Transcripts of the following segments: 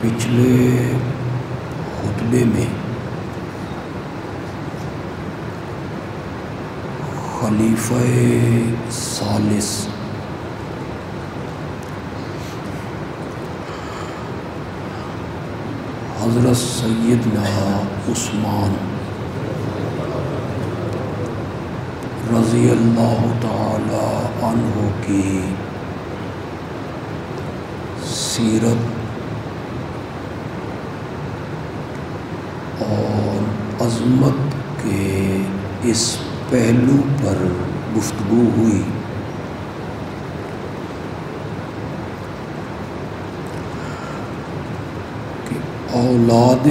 پچھلے خطبے میں خلیفہ ثالث حضرت سیدنا عثمان رضی اللہ تعالی عنہ کی سیرت اور عظمت کے اس پہلو پر گفتگو ہوئی کہ اولاد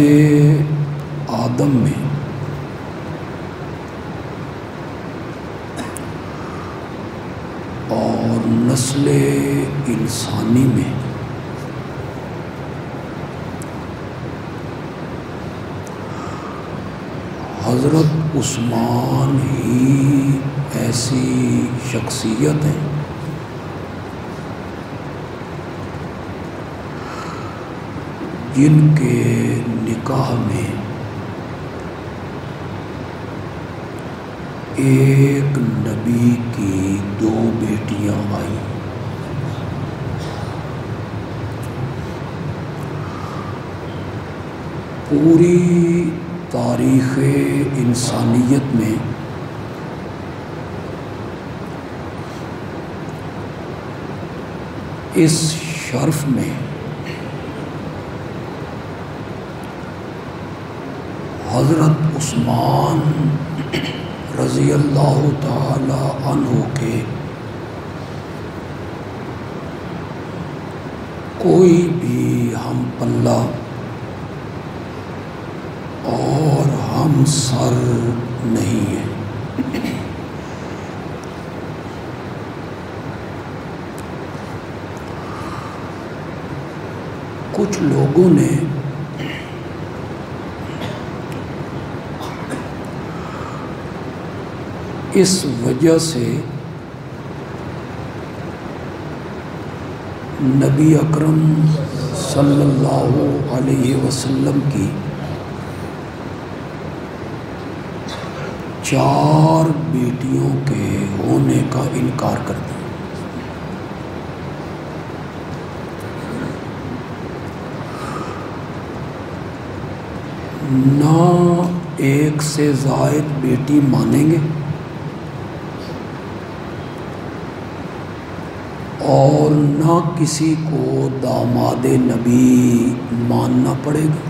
آدم میں اور نسل انسانی میں حضرت عثمان ہی ایسی شخصیت ہیں جن کے نکاح میں ایک نبی کی 2 بیٹیاں آئیں۔ پوری تاریخ انسانیت میں اس شرف میں حضرت عثمان رضی اللہ تعالی عنہ کے کوئی بھی ہم پلہ اور ہم سر نہیں ہے۔ کچھ لوگوں نے اس وجہ سے نبی اکرم صلی اللہ علیہ وسلم کی 4 بیٹیوں کے ہونے کا انکار کر دیا۔ نہ ایک سے زائد بیٹی مانیں گے اور نہ کسی کو داماد نبی ماننا پڑے گا،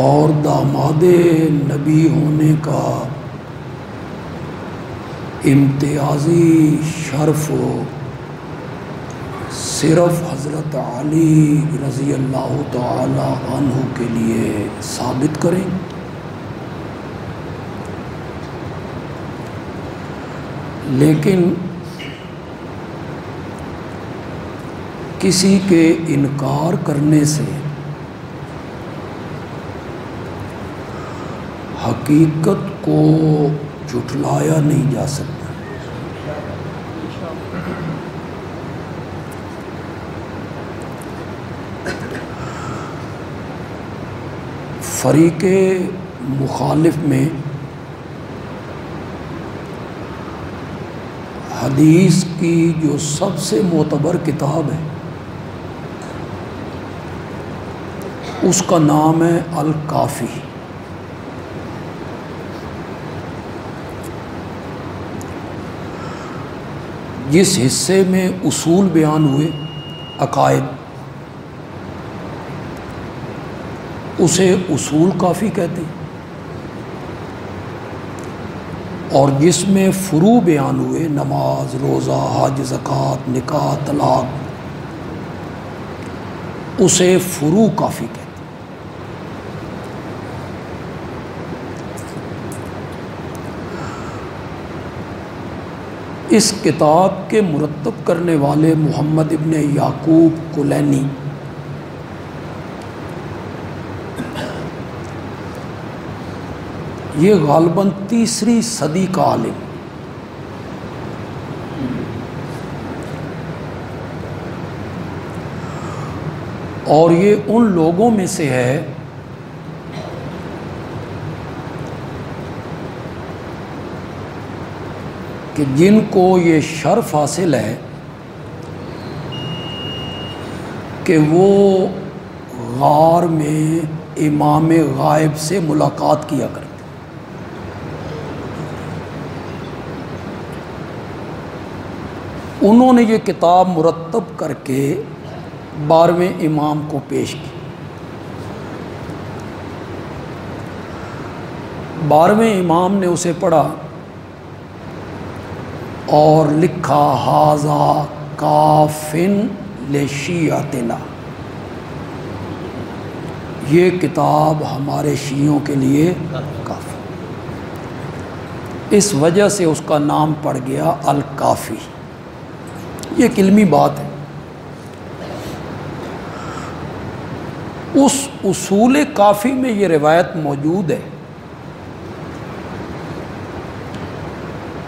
اور داماد نبی ہونے کا امتیازی شرف صرف حضرت علی رضی اللہ تعالی عنہ کے لیے ثابت کریں۔ لیکن کسی کے انکار کرنے سے حقیقت کو جھٹلایا نہیں جا سکتا۔ فریق مخالف میں حدیث کی جو سب سے معتبر کتاب ہے اس کا نام ہے الکافی۔ جس حصے میں اصول بیان ہوئے، عقائد، اسے اصول کافی کہتے ہیں، اور جس میں فروع بیان ہوئے، نماز، روزہ، حج، زکوٰۃ، نکاح، طلاق، اسے فروع کافی کہتے ہیں۔ اس کتاب کے مرتب کرنے والے محمد ابن یعقوب کلینی یہ غالباً 3ری صدی کا عالم، اور یہ ان لوگوں میں سے ہے کہ جن کو یہ شرف حاصل ہے کہ وہ غار میں امام غائب سے ملاقات کیا کرتے. انہوں نے یہ کتاب مرتب کر کے 12ویں امام کو پیش کی. 12ویں امام نے اسے پڑھا اور لکھا ھذا کافن لشیعتنا، یہ کتاب ہمارے شیعوں کے لیے کافی. اس وجہ سے اس کا نام پڑ گیا الکافی. یہ ایک علمی بات ہے. اس اصول کافی میں یہ روایت موجود ہے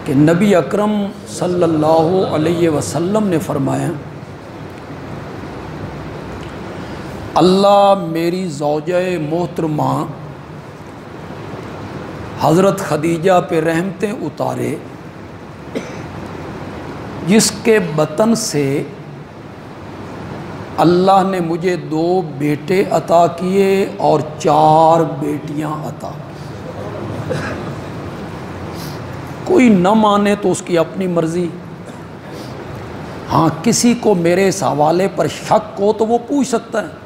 کہ نبی اکرم صلی اللہ علیہ وسلم نے فرمایا اللہ میری زوجہ محترمہ حضرت خدیجہ پہ رحمتیں اتارے جس کے بطن سے اللہ نے مجھے 2 بیٹے عطا کیے اور 4 بیٹیاں عطا کی. کوئی نہ مانے تو اس کی اپنی مرضی. ہاں کسی کو میرے اس حوالے پر شک ہو تو وہ پوچھ سکتا ہے.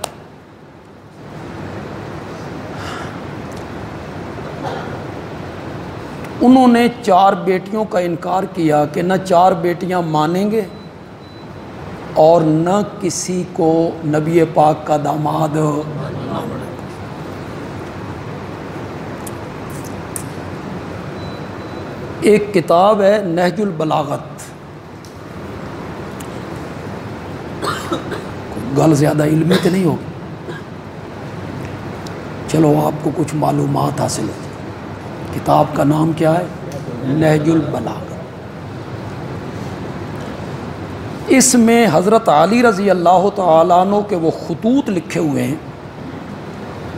انہوں نے 4 بیٹیوں کا انکار کیا کہ نہ 4 بیٹیاں مانیں گے اور نہ کسی کو نبی پاک کا داماد. ایک کتاب ہے نہج البلاغت، گل زیادہ علمی تو نہیں ہوگی، چلو آپ کو کچھ معلومات حاصل ہوتی. کتاب کا نام کیا ہے؟ نہج البلاغت. اس میں حضرت علی رضی اللہ تعالیٰ عنہ کے وہ خطوط لکھے ہوئے ہیں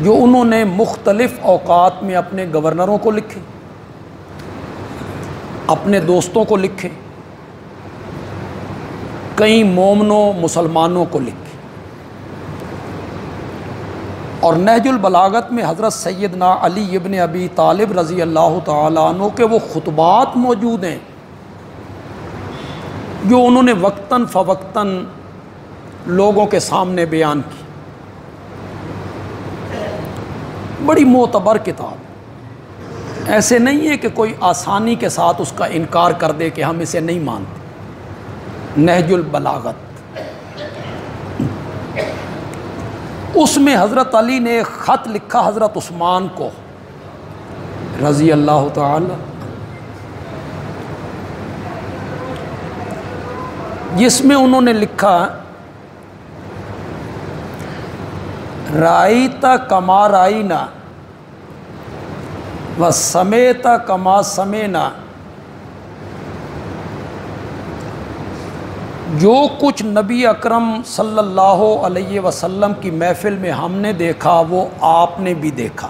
جو انہوں نے مختلف اوقات میں اپنے گورنروں کو لکھے، اپنے دوستوں کو لکھے، کئی مومنوں مسلمانوں کو لکھے. اور نہج البلاغت میں حضرت سیدنا علی ابن ابی طالب رضی اللہ تعالیٰ عنہ کے وہ خطبات موجود ہیں جو انہوں نے وقتاً فوقتاً لوگوں کے سامنے بیان کی. بڑی معتبر کتاب، ایسے نہیں ہے کہ کوئی آسانی کے ساتھ اس کا انکار کر دے کہ ہم اسے نہیں مانتے. نہج البلاغت، اس میں حضرت علی نے ایک خط لکھا حضرت عثمان کو رضی اللہ تعالی، جس میں انہوں نے لکھا رائیتا کما رائینا و سمیتا کما سمینا، جو کچھ نبی اکرم صلی اللہ علیہ وسلم کی محفل میں ہم نے دیکھا وہ آپ نے بھی دیکھا.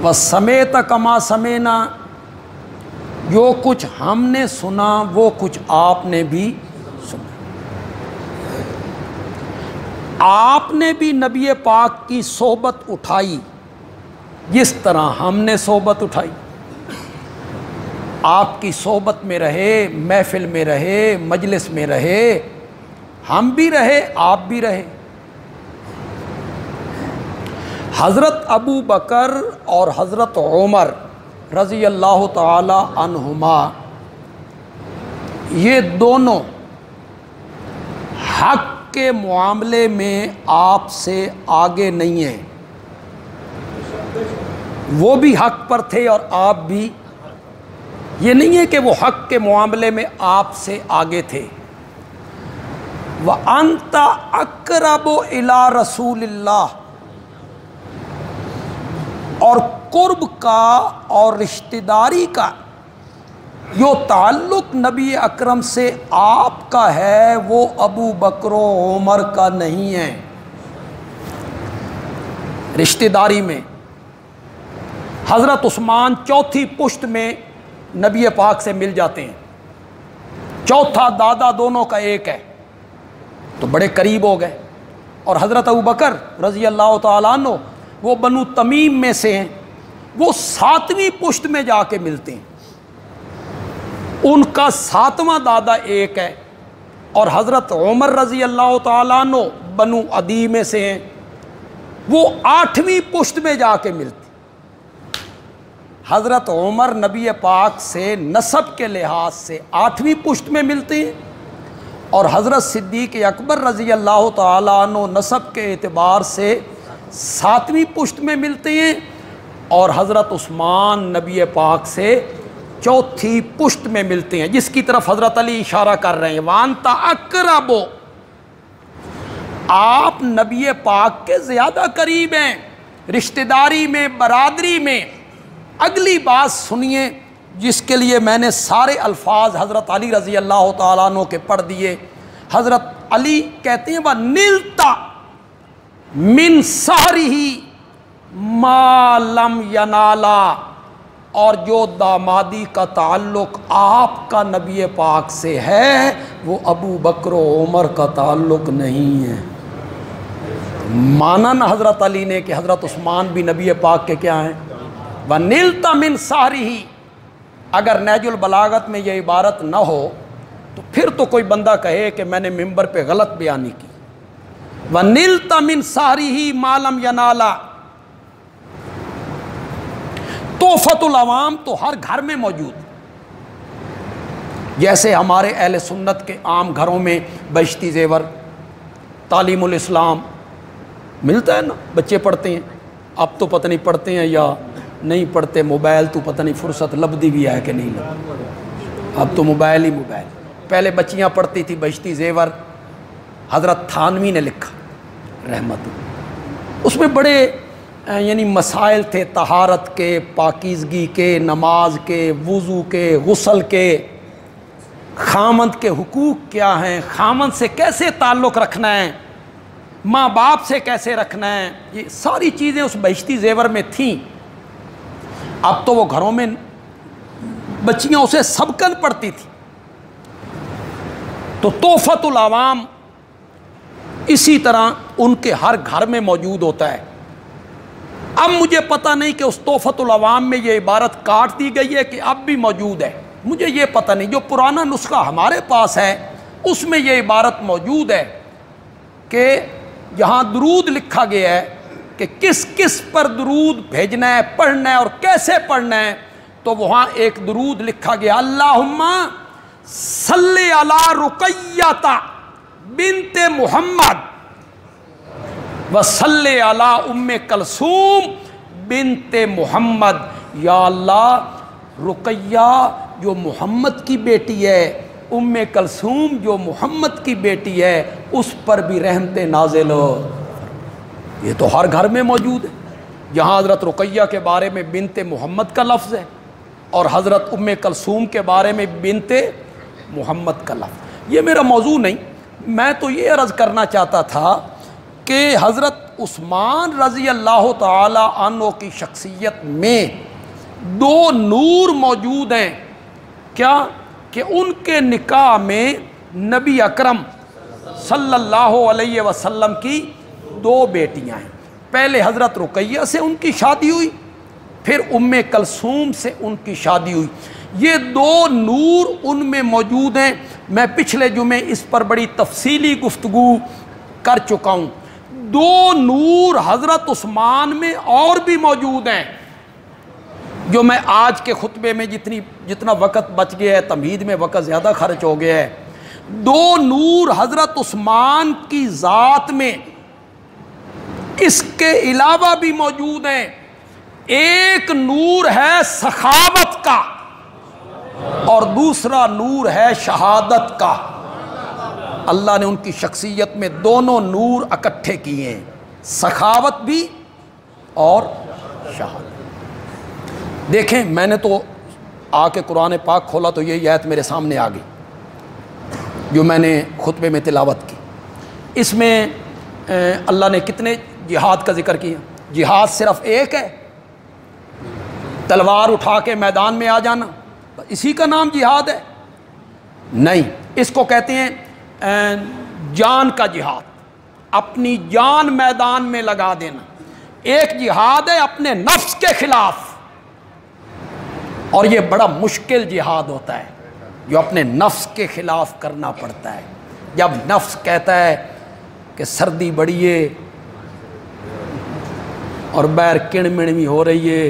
وَسَمِعْتَ كَمَا سَمِعْنَا، جو کچھ ہم نے سنا وہ کچھ آپ نے بھی سنا. آپ نے بھی نبی پاک کی صحبت اٹھائی جس طرح ہم نے صحبت اٹھائی. آپ کی صحبت میں رہے، محفل میں رہے، مجلس میں رہے، ہم بھی رہے، آپ بھی رہے. حضرت ابو بکر اور حضرت عمر رضی اللہ تعالی عنہما یہ دونوں حق کے معاملے میں آپ سے آگے نہیں ہیں. وہ بھی حق پر تھے اور آپ بھی. یہ نہیں ہے کہ وہ حق کے معاملے میں آپ سے آگے تھے. وَأَنْتَ أَقْرَبُ إِلَىٰ رَسُولِ اللَّهِ، اور قرب کا اور رشتہ داری کا جو تعلق نبی اکرم سے آپ کا ہے وہ ابو بکر و عمر کا نہیں ہے۔ رشتہ داری میں حضرت عثمان چوتھی پشت میں نبی پاک سے مل جاتے ہیں، چوتھا دادا دونوں کا ایک ہے، تو بڑے قریب ہو گئے۔ اور حضرت ابو بکر رضی اللہ تعالیٰ عنہ وہ بنو تمیم میں سے ہیں، وہ ساتویں پشت میں جا کے ملتے ہیں، ان کا ساتواں دادا ایک ہے۔ اور حضرت عمر رضی اللہ تعالیٰ عنہ بنو عدی میں سے ہیں، وہ آٹھویں پشت میں جا کے ملتے ہیں۔ حضرت عمر نبی پاک سے نسب کے لحاظ سے آٹھویں پشت میں ملتے ہیں، اور حضرت صدیق اکبر رضی اللہ تعالیٰ عنہ نسب کے اعتبار سے ساتویں پشت میں ملتے ہیں، اور حضرت عثمان نبی پاک سے چوتھی پشت میں ملتے ہیں، جس کی طرف حضرت علی اشارہ کر رہے ہیں، وانتا اقربو، آپ نبی پاک کے زیادہ قریب ہیں رشتہ داری میں، برادری میں۔ اگلی بات سنیے جس کے لیے میں نے سارے الفاظ حضرت علی رضی اللہ تعالیٰ عنہ کے پڑھ دیے۔ حضرت علی کہتے ہیں وَنِلْتَ مِنْ سَحْرِهِ مَا لَمْ يَنَالَا، اور جو دامادی کا تعلق آپ کا نبی پاک سے ہے وہ ابو بکر و عمر کا تعلق نہیں ہے۔ مانا نہ حضرت علی نے کہ حضرت عثمان بھی نبی پاک کے کیا ہیں، وَنِلْتَ مِنْ سَحْرِهِ۔ اگر نہج البلاغت میں یہ عبارت نہ ہو تو پھر تو کوئی بندہ کہے کہ میں نے ممبر پہ غلط بیانی کی۔ وَنِلْتَ مِنْ سَحْرِهِ مَا لَمْ يَنَالَا، تحفۃ العوام تو ہر گھر میں موجود ہے، جیسے ہمارے اہل سنت کے عام گھروں میں بہشتی زیور، تعلیم الاسلام ملتا ہے نا، بچے پڑھتے ہیں، اب تو پتہ نہیں پڑھتے ہیں یا نہیں پڑھتے، موبائل تو پتہ نہیں فرصت لبدی بھی ہے کہ نہیں لبدی، اب تو موبائل ہی موبائل۔ پہلے بچیاں پڑھتی تھی بہشتی زیور، حضرت تھانوی نے لکھا رحمت، اس میں بڑے یعنی مسائل تھے طہارت کے، پاکیزگی کے، نماز کے، وضو کے، غسل کے، خامند کے حقوق کیا ہیں، خامند سے کیسے تعلق رکھنا ہے، ماں باپ سے کیسے رکھنا ہے، یہ ساری چیزیں اس بہشتی زیور میں تھیں۔ اب تو وہ گھروں میں بچیاں اسے سبقن پڑھتی تھی۔ تو تحفۃ العوام اسی طرح ان کے ہر گھر میں موجود ہوتا ہے۔ اب مجھے پتہ نہیں کہ اس تحفۃ العوام میں یہ عبارت کاٹ دی گئی ہے کہ اب بھی موجود ہے، مجھے یہ پتہ نہیں۔ جو پرانا نسخہ ہمارے پاس ہے اس میں یہ عبارت موجود ہے کہ یہاں درود لکھا گیا ہے کہ کس کس پر درود بھیجنا ہے، پڑھنا ہے اور کیسے پڑھنا ہے، تو وہاں ایک درود لکھا گیا، اللہم صلی علی رقیہ بنت محمد وصلی علی ام کلثوم بنت محمد، یا اللہ رقیہ جو محمد کی بیٹی ہے، ام کلثوم جو محمد کی بیٹی ہے، اس پر بھی رحمت نازل ہو۔ یہ تو ہر گھر میں موجود ہے، جہاں حضرت رقیہ کے بارے میں بنت محمد کا لفظ ہے اور حضرت ام کلثوم کے بارے میں بنت محمد کا لفظ۔ یہ میرا موضوع نہیں، میں تو یہ عرض کرنا چاہتا تھا کہ حضرت عثمان رضی اللہ تعالی عنہ کی شخصیت میں دو نور موجود ہیں، کیا کہ ان کے نکاح میں نبی اکرم صلی اللہ علیہ وسلم کی دو بیٹیاں ہیں۔ پہلے حضرت رقیہ سے ان کی شادی ہوئی، پھر ام کلثوم سے ان کی شادی ہوئی۔ یہ دو نور ان میں موجود ہیں۔ میں پچھلے جمعے اس پر بڑی تفصیلی گفتگو کر چکا ہوں۔ دو نور حضرت عثمان میں اور بھی موجود ہیں، جو میں آج کے خطبے میں جتنا وقت بچ گیا ہے، تمہید میں وقت زیادہ خرچ ہو گیا ہے۔ دو نور حضرت عثمان کی ذات میں اس کے علاوہ بھی موجود ہیں۔ ایک نور ہے سخاوت کا اور دوسرا نور ہے شہادت کا۔ اللہ نے ان کی شخصیت میں دونوں نور اکٹھے کیے ہیں، سخاوت بھی اور شہادت۔ دیکھیں، میں نے تو آ کے قرآن پاک کھولا تو یہ آیت میرے سامنے آ گئی جو میں نے خطبے میں تلاوت کی. اس میں اللہ نے کتنے جہاد کا ذکر کیا. جہاد صرف ایک ہے، تلوار اٹھا کے میدان میں آ جانا، اسی کا نام جہاد ہے؟ نہیں، اس کو کہتے ہیں جان کا جہاد، اپنی جان میدان میں لگا دینا. ایک جہاد ہے اپنے نفس کے خلاف، اور یہ بڑا مشکل جہاد ہوتا ہے جو اپنے نفس کے خلاف کرنا پڑتا ہے. جب نفس کہتا ہے کہ سردی بڑی ہے اور باہر کڑ مڑ ہو رہی ہے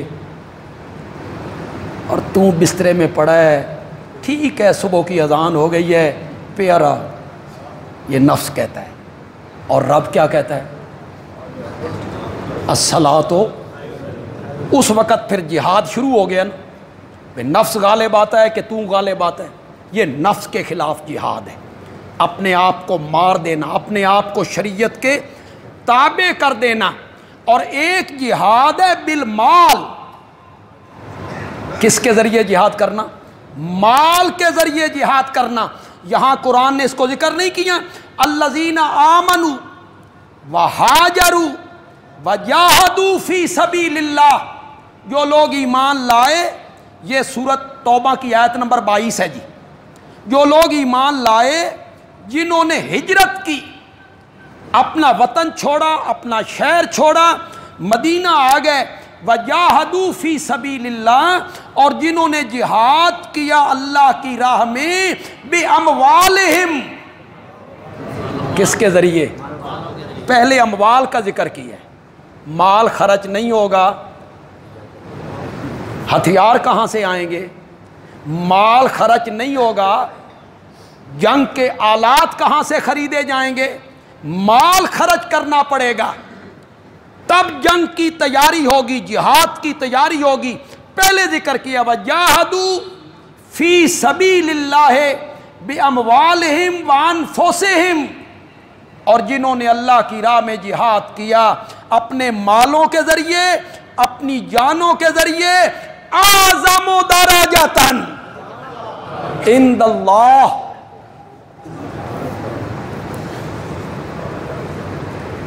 اور تو بسترے میں پڑا ہے، ٹھیک ہے صبح کی اذان ہو گئی ہے، پیارا، یہ نفس کہتا ہے. اور رب کیا کہتا ہے؟ الصلاۃ. اس وقت پھر جہاد شروع ہو گیا نا، نفس غالب آتا ہے کہ تو غالب آتا ہے. یہ نفس کے خلاف جہاد ہے، اپنے آپ کو مار دینا، اپنے آپ کو شریعت کے تابع کر دینا. اور ایک جہاد ہے بالمال. کس کے ذریعے جہاد کرنا؟ مال کے ذریعے جہاد کرنا. یہاں قرآن نے اس کو ذکر نہیں کیا. الذین آمنوا وہاجروا وجاہدوا فی سبیل اللہ. جو لوگ ایمان لائے، یہ سورۃ توبہ کی آیت نمبر 22 ہے جی. جو لوگ ایمان لائے، جنہوں نے ہجرت کی، اپنا وطن چھوڑا، اپنا شہر چھوڑا، مدینہ آ گئے، وجاہدوا فی سبیل اللہ، اور جنہوں نے جہاد کیا اللہ کی راہ میں، باموالہم. کس کے ذریعے؟ پہلے اموال کا ذکر کیا ہے. مال خرچ نہیں ہوگا، ہتھیار کہاں سے آئیں گے؟ مال خرچ نہیں ہوگا، جنگ کے آلات کہاں سے خریدے جائیں گے؟ مال خرچ کرنا پڑے گا، تب جنگ کی تیاری ہوگی، جہاد کی تیاری ہوگی. پہلے ذکر کیا وجاہدوا فی سبیل اللہ باموالہم وانفسہم. اور جنہوں نے اللہ کی راہ میں جہاد کیا اپنے مالوں کے ذریعے، اپنی جانوں کے ذریعے، اعظم درجۃ عند اللہ.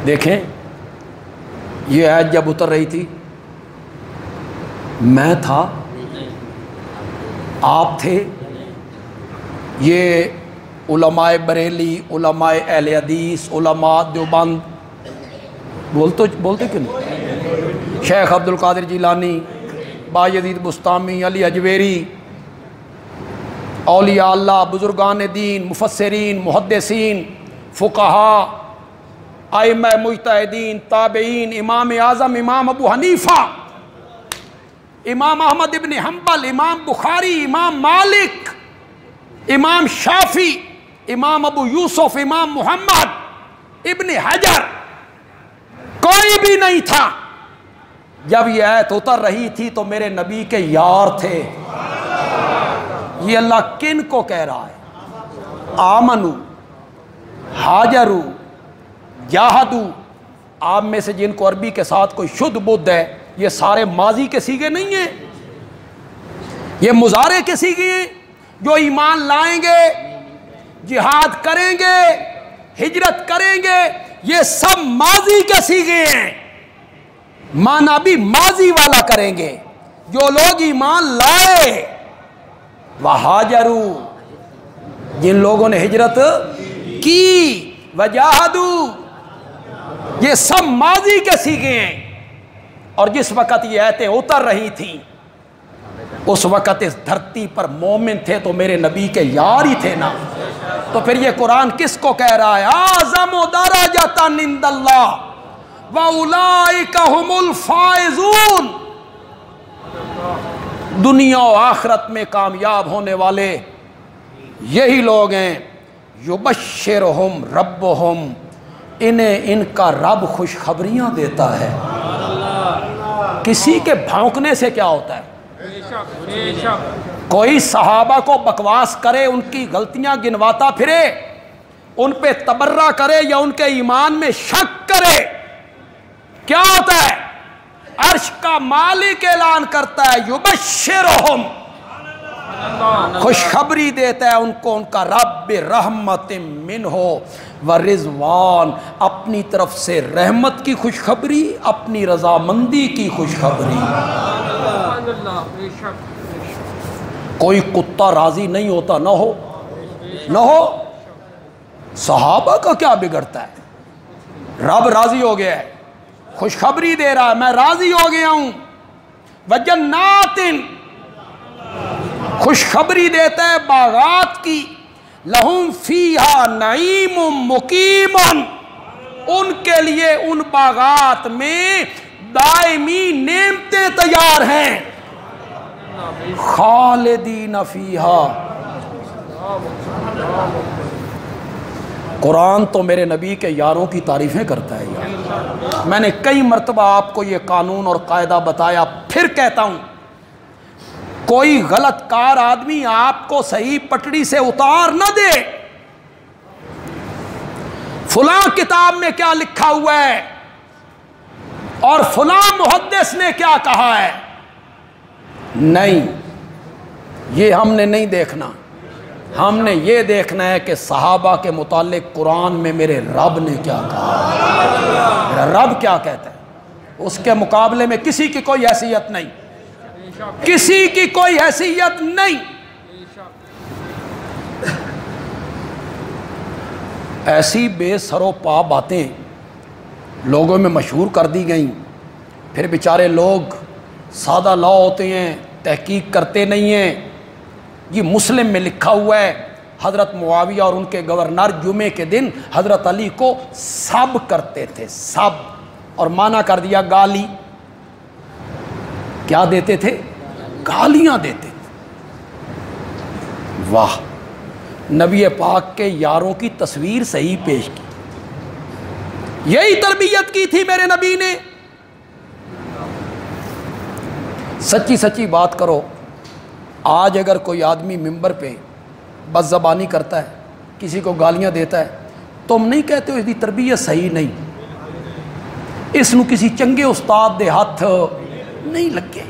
دیکھیں یہ آیت جب اتر رہی تھی، میں تھا، آپ تھے، یہ علماء بریلی، علماء اہل حدیث، علماء دیوبند، بولتے کیوں نہیں؟ شیخ عبد القادر جیلانی، بایزید بستامی، علی اجویری، اولیاء اللہ، بزرگان دین، مفسرین، محدثین، فقہاء، ائمہ مجتہدین، تابعین، امام اعظم امام ابو حنیفہ، امام احمد ابن حنبل، امام بخاری، امام مالک، امام شافعی، امام ابو یوسف، امام محمد ابن حجر، کوئی بھی نہیں تھا. جب یہ آیت اتر رہی تھی تو میرے نبی کے یار تھے. یہ اللہ کن کو کہہ رہا ہے؟ آمنو، ہاجرو، جاہدو. آپ میں سے جن کو عربی کے ساتھ کوئی شدھ بدھ ہے، یہ سارے ماضی کے سیغے نہیں ہیں، یہ مضارع کے سیغے ہیں. جو ایمان لائیں گے، جہاد کریں گے، ہجرت کریں گے، یہ سب ماضی کے سیغے ہیں، معنی بھی ماضی والا کریں گے. جو لوگ ایمان لائے، وہاجروا، جن لوگوں نے ہجرت کی، وجاہدوا، یہ سب ماضی کے سیغے ہیں. اور جس وقت یہ آیتیں اتر رہی تھیں اس وقت اس دھرتی پر مومن تھے تو میرے نبی کے یار ہی تھے نا. تو پھر یہ قرآن کس کو کہہ رہا ہے؟ اعظم درجۃ عند اللہ واولئک هم الفائزون. دنیا و آخرت میں کامیاب ہونے والے یہی لوگ ہیں. یبشرہم ربہم، انہیں ان کا رب خوشخبریاں دیتا ہے. کسی کے بھونکنے سے کیا ہوتا ہے؟ کوئی صحابہ کو بکواس کرے، ان کی غلطیاں گنواتا پھرے، ان پہ تبرہ کرے یا ان کے ایمان میں شک کرے، کیا ہوتا ہے؟ عرش کا مالک اعلان کرتا ہے یبشرہم، خوشخبری دیتا ہے ان کو ان کا رب رحمت منہ و رضوان، اپنی طرف سے رحمت کی خوشخبری، اپنی رضامندی کی خوشخبری۔ کوئی کتا راضی نہیں ہوتا، نہ ہو صحابہ کا کیا بگڑتا ہے؟ رب راضی ہو گیا ہے، خوشخبری دے رہا ہے میں راضی ہو گیا ہوں۔ وجنات، خوشخبری دیتا ہے باغات کی، لہم فیہا نعیم مقیم، ان کے لیے ان باغات میں دائمی نعمتیں تیار ہیں، خالدین فیہا۔ قرآن تو میرے نبی کے یاروں کی تعریفیں کرتا ہے یار۔ میں نے کئی مرتبہ آپ کو یہ قانون اور قاعدہ بتایا، پھر کہتا ہوں، کوئی غلط کار آدمی آپ کو صحیح پٹڑی سے اتار نہ دے۔ فلاں کتاب میں کیا لکھا ہوا ہے اور فلاں محدث نے کیا کہا ہے، نہیں، یہ ہم نے نہیں دیکھنا۔ ہم نے یہ دیکھنا ہے کہ صحابہ کے متعلق قرآن میں میرے رب نے کیا کہا، میرا رب کیا کہتا ہے۔ اس کے مقابلے میں کسی کی کوئی حیثیت نہیں، کسی کی کوئی حیثیت نہیں۔ ایسی بے سر و پا باتیں لوگوں میں مشہور کر دی گئیں، پھر بیچارے لوگ سادہ لا ہوتے ہیں، تحقیق کرتے نہیں ہیں۔ یہ مسلم میں لکھا ہوا ہے، حضرت معاویہ اور ان کے گورنر جمعے کے دن حضرت علی کو سب کرتے تھے، سب، اور مانا کر دیا گالی۔ کیا دیتے تھے؟ گالیاں دیتے تھے۔ واہ، نبی پاک کے یاروں کی تصویر صحیح پیش کی، یہی تربیت کی تھی میرے نبی نے۔ سچی سچی بات کرو، آج اگر کوئی آدمی ممبر پہ بد زبانی کرتا ہے، کسی کو گالیاں دیتا ہے، تم نہیں کہتے ہو اس کی تربیت صحیح نہیں، اس نو کسی چنگے استاد دے ہاتھ نہیں لگے،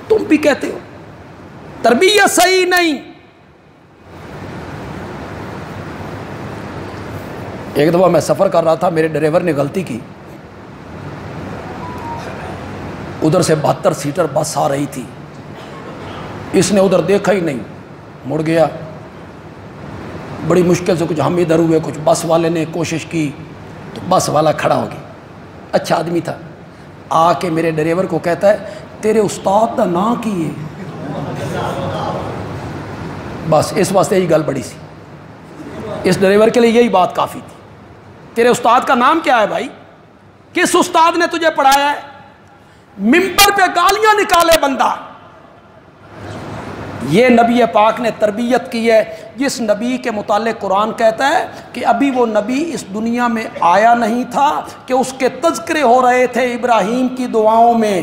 تم بھی کہتے ہو تربیت صحیح نہیں۔ ایک دفعہ میں سفر کر رہا تھا، میرے ڈرائیور نے غلطی کی، ادھر سے 72 سیٹر بس آ رہی تھی، اس نے ادھر دیکھا ہی نہیں، مڑ گیا۔ بڑی مشکل سے کچھ ہم ادھر ہوئے، کچھ بس والے نے کوشش کی تو بس والا کھڑا ہو گیا، اچھا آدمی تھا، آ کے میرے ڈرائیور کو کہتا ہے تیرے استاد کا نام کی ہے؟ بس اس واسطے یہی گل بڑی سی، اس ڈرائیور کے لیے یہی بات کافی تھی۔ تیرے استاد کا نام کیا ہے بھائی؟ کس استاد نے تجھے پڑھایا ہے؟ ممبر پہ گالیاں نکالے بندہ۔ یہ نبی پاک نے تربیت کی ہے، جس نبی کے متعلق قرآن کہتا ہے کہ ابھی وہ نبی اس دنیا میں آیا نہیں تھا کہ اس کے تذکرے ہو رہے تھے ابراہیم کی دعاؤں میں،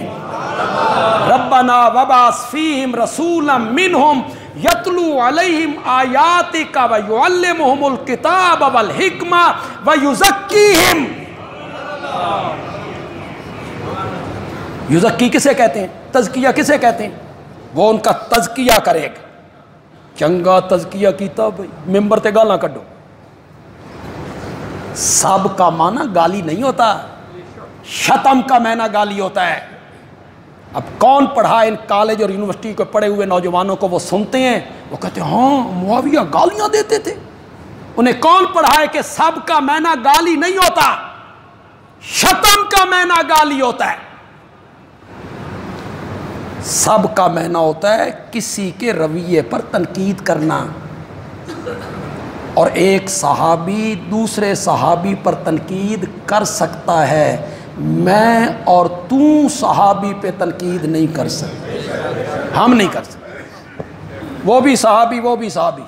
ربنا وبعث فیہم رسولا منہم یتلو علیہم آیاتک ویعلمہم الکتاب والحکمہ ویزکیہم۔ یزکی کسے کہتے ہیں؟ تزکیہ کسے کہتے ہیں؟ وہ ان کا تزکیہ کرے گا۔ چنگا تزکیہ کیتا بھائی، ممبر تے گالاں کڈو۔ سب کا معنی گالی نہیں ہوتا، شتم کا معنی گالی ہوتا ہے۔ اب کون پڑھا ان کالج اور یونیورسٹی کو پڑھے ہوئے نوجوانوں کو، وہ سنتے ہیں، وہ کہتے ہیں ہاں معاویہ گالیاں دیتے تھے۔ انہیں کون پڑھائے کہ سب کا معنی گالی نہیں ہوتا، شتم کا معنی گالی ہوتا ہے۔ سب کا معنی ہوتا ہے کسی کے رویے پر تنقید کرنا، اور ایک صحابی دوسرے صحابی پر تنقید کر سکتا ہے، میں اور تو صحابی پہ تنقید نہیں کر سکتے، ہم نہیں کر سکتے۔ وہ بھی صحابی وہ بھی صحابی،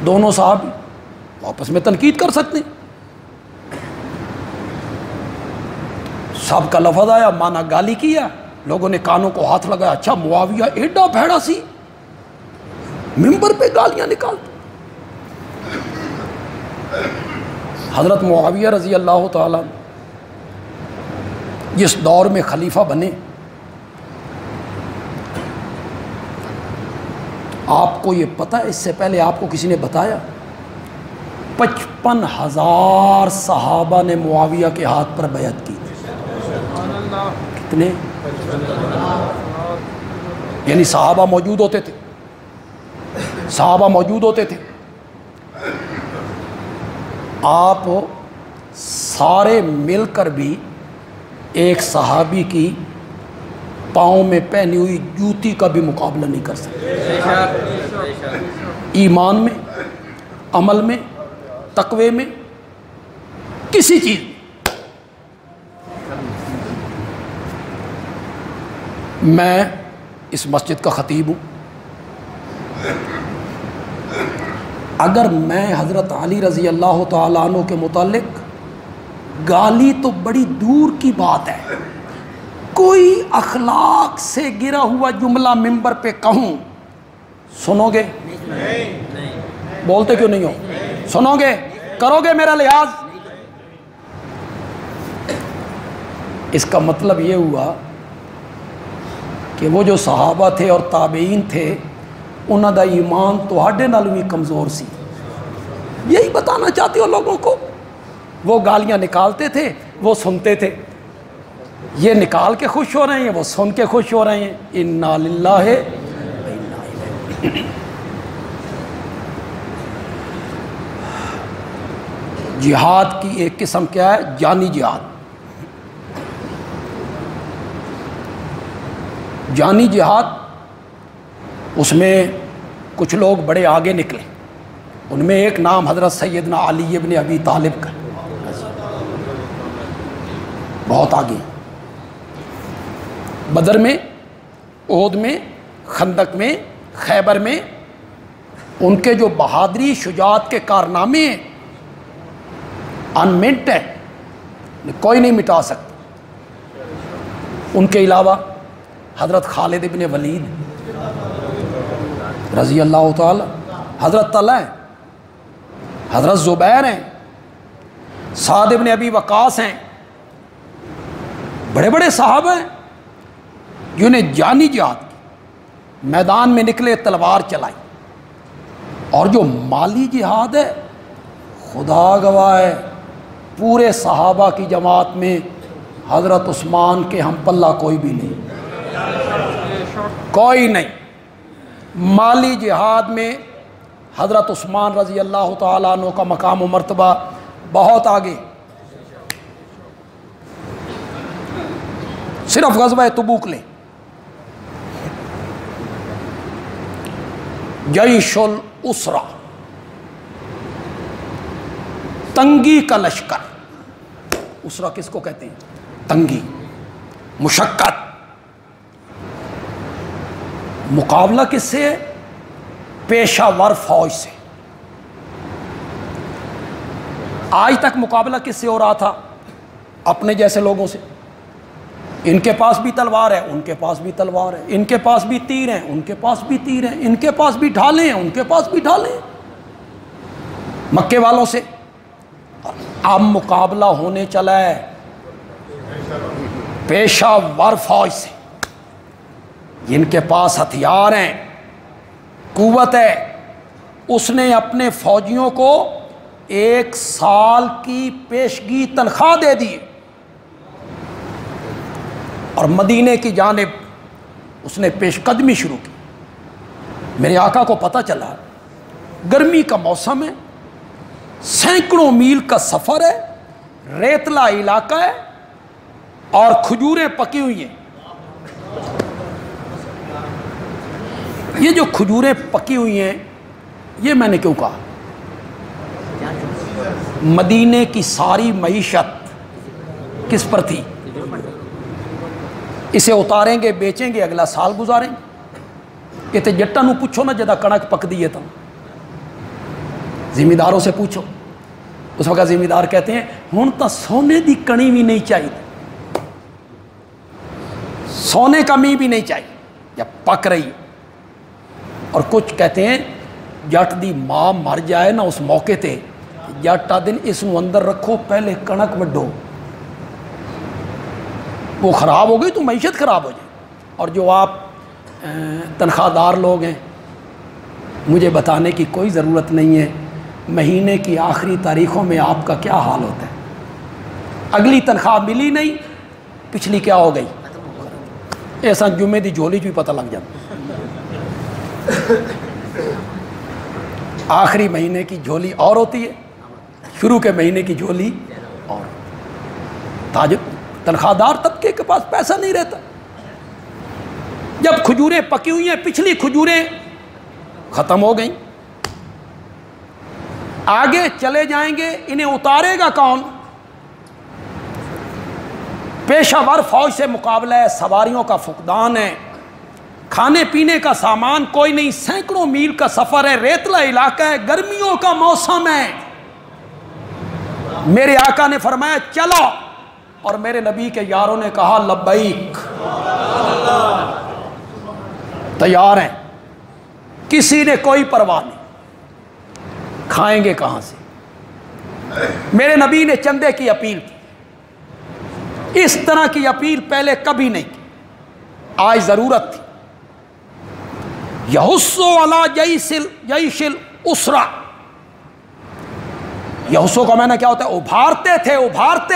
دونوں صحابی آپس میں تنقید کر سکتے ہیں۔ سب کا لفظ آیا، مانا گالی کیا، لوگوں نے کانوں کو ہاتھ لگایا، اچھا معاویہ ایڈا بھیڑا سی، ممبر پہ گالیاں نکالتا۔ حضرت معاویہ رضی اللہ تعالیٰ جس دور میں خلیفہ بنے، آپ کو یہ پتہ ہے اس سے پہلے آپ کو کسی نے بتایا 55,000 صحابہ نے معاویہ کے ہاتھ پر بیعت کی. کتنے؟ یعنی صحابہ موجود ہوتے تھے، صحابہ موجود ہوتے تھے. آپ سارے مل کر بھی ایک صحابی کی پاؤں میں پہنی ہوئی جوتی کا بھی مقابلہ نہیں کر سکتے. ایمان میں، عمل میں، تقوی میں، کسی چیز میں. میں اس مسجد کا خطیب ہوں. اگر میں حضرت علی رضی اللہ تعالیٰ عنہ کے متعلق گالی تو بڑی دور کی بات ہے، کوئی اخلاق سے گرا ہوا جملہ ممبر پہ کہوں، سنو گے؟ بولتے کیوں نہیں ہو؟ سنو گے؟ کرو گے میرا لحاظ؟ اس کا مطلب یہ ہوا کہ وہ جو صحابہ تھے اور تابعین تھے انہوں دا ایمان تواڈے نال بھی کمزور سی. یہی بتانا چاہتے ہو لوگوں کو. وہ گالیاں نکالتے تھے، وہ سنتے تھے. یہ نکال کے خوش ہو رہے ہیں، وہ سن کے خوش ہو رہے ہیں. انا للہ و انا الیہ. جہاد کی ایک قسم کیا ہے؟ جانی جہاد. جانی جہاد، اس میں کچھ لوگ بڑے آگے نکلے. ان میں ایک نام حضرت سیدنا علی ابن ابی طالب کا، بہت آگے. بدر میں، احد میں، خندق میں، خیبر میں ان کے جو بہادری شجاعت کے کارنامے ہیں انمنٹ ہے، کوئی نہیں مٹا سکتا. ان کے علاوہ حضرت خالد ابن ولید رضی اللہ تعالی، حضرت طلحہ ہیں، حضرت زبیر ہیں، سعد ابن ابی وقاص ہیں. بڑے بڑے صحابہ ہیں جنہیں جانی جہاد کی، میدان میں نکلے، تلوار چلائی. اور جو مالی جہاد ہے، خدا گواہ ہے، پورے صحابہ کی جماعت میں حضرت عثمان کے ہم پلہ کوئی بھی نہیں، کوئی نہیں. مالی جہاد میں حضرت عثمان رضی اللہ تعالیٰ عنہ کا مقام و مرتبہ بہت آگے. صرف غزوہ تبوک لیں، جیش الاسرہ، تنگی کا لشکر. اسرہ کس کو کہتے ہیں؟ تنگی، مشقت. مقابلہ کس سے ہے؟ پیشہ ور فوج سے. آج تک مقابلہ کس سے ہو رہا تھا؟ اپنے جیسے لوگوں سے. ان کے پاس بھی تلوار ہے، ان کے پاس بھی تلوار ہے، ان کے پاس بھی تیر ہیں، ان کے پاس بھی تیر ہیں، ان کے پاس بھی ڈھالیں ہیں، ان کے پاس بھی ڈھالیں ہیں. مکے والوں سے. اب مقابلہ ہونے چلا ہے پیشہ ور فوج سے. جن کے پاس ہتھیار ہیں، قوت ہے. اس نے اپنے فوجیوں کو 1 سال کی پیشگی تنخواہ دے دی اور مدینے کی جانب اس نے پیش قدمی شروع کی. میرے آقا کو پتہ چلا گرمی کا موسم ہے، سینکڑوں میل کا سفر ہے، ریتلا علاقہ ہے اور کھجوریں پکی ہوئی ہیں. یہ جو کھجوریں پکی ہوئی ہیں، یہ میں نے کیوں کہا؟ مدینے کی ساری معیشت کس پر تھی؟ اسے اتاریں گے، بیچیں گے، اگلا سال گزاریں گے. یہ تو جٹا نو پوچھو نا جدا کنک پک دیئے تھا، ذمہ داروں سے پوچھو. اس وقت ذمہ دار کہتے ہیں ہن تو سونے دی کڑی بھی نہیں چاہیے، سونے کا می بھی نہیں چاہیے، یا پک رہی. اور کچھ کہتے ہیں جٹ دی ماں مر جائے نا اس موقع تے، جٹ دن اس نو اندر رکھو، پہلے کنک وڈو، وہ خراب ہو گئی تو معیشت خراب ہو جائے. اور جو آپ تنخواہ دار لوگ ہیں، مجھے بتانے کی کوئی ضرورت نہیں ہے مہینے کی آخری تاریخوں میں آپ کا کیا حال ہوتا ہے. اگلی تنخواہ ملی نہیں، پچھلی کیا ہو گئی. ایسا جمعے دی جھولی بھی پتہ لگ جاتا. آخری مہینے کی جھولی اور ہوتی ہے، شروع کے مہینے کی جھولی اور. تاجر تنخواہ دار طبقے کے پاس پیسہ نہیں رہتا. جب کھجوریں پکی ہوئی ہیں، پچھلی کھجوریں ختم ہو گئیں، آگے چلے جائیں گے، انہیں اتارے گا کون؟ پیشہ ور فوج سے مقابلہ ہے، سواریوں کا فقدان ہے، کھانے پینے کا سامان کوئی نہیں، سینکڑوں میل کا سفر ہے، ریتلا علاقہ ہے، گرمیوں کا موسم ہے. میرے آقا نے فرمایا چلو، اور میرے نبی کے یاروں نے کہا لبیک، تیار ہیں. کسی نے کوئی پرواہ نہیں. کھائیں گے کہاں سے؟ میرے نبی نے چندے کی اپیل کی. اس طرح کی اپیل پہلے کبھی نہیں کی، آج ضرورت تھی. یحسو علی جیش الاسرہ، یحسو کا معنی کیا ہوتا ہے؟ ابھارتے تھے، ابھارتے.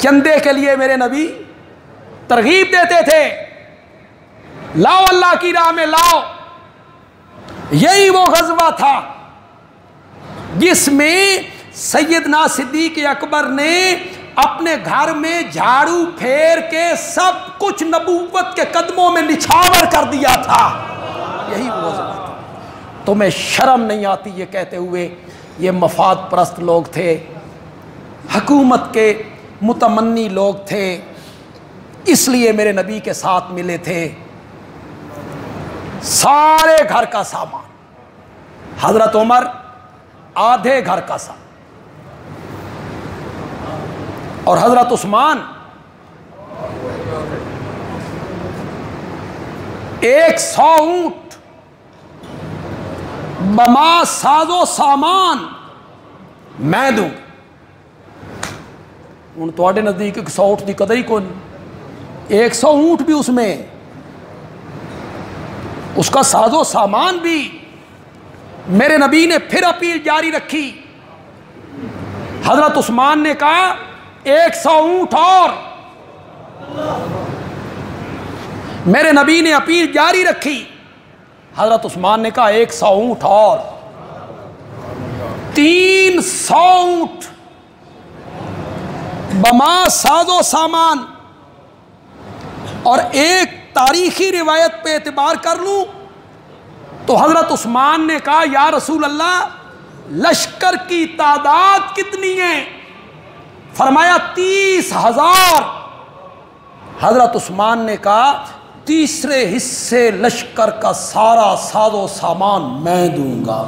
چندے کے لیے میرے نبی ترغیب دیتے تھے، لاؤ اللہ کی راہ میں لاؤ. یہی وہ غزوہ تھا جس میں سیدنا صدیق اکبر نے اپنے گھر میں جھاڑو پھیر کے سب کچھ نبوت کے قدموں میں نچھاور کر دیا تھا. یہی وہ غزوہ تھا. تمہیں شرم نہیں آتی یہ کہتے ہوئے یہ مفاد پرست لوگ تھے، حکومت کے متمنی لوگ تھے، اس لیے میرے نبی کے ساتھ ملے تھے. سارے گھر کا سامان، حضرت عمر آدھے گھر کا سامان، اور حضرت عثمان 100 اونٹ بما ساز و سامان میں دوں. ان تواڈے نزدیک 100 اونٹ دی قدر ہی کوئی نہیں. 100 اونٹ بھی اس میں، اس کا ساز و سامان بھی. میرے نبی نے پھر اپیل جاری رکھی. حضرت عثمان نے کہا 100 اونٹ اور. میرے نبی نے اپیل جاری رکھی. حضرت عثمان نے کہا 100 اونٹ اور. 300 اونٹ بما ساز و سامان. اور ایک تاریخی روایت پہ اعتبار کر لوں تو حضرت عثمان نے کہا یا رسول اللہ لشکر کی تعداد کتنی ہے؟ فرمایا 30,000. حضرت عثمان نے کہا تیسرے حصے لشکر کا سارا ساز و سامان میں دوں گا.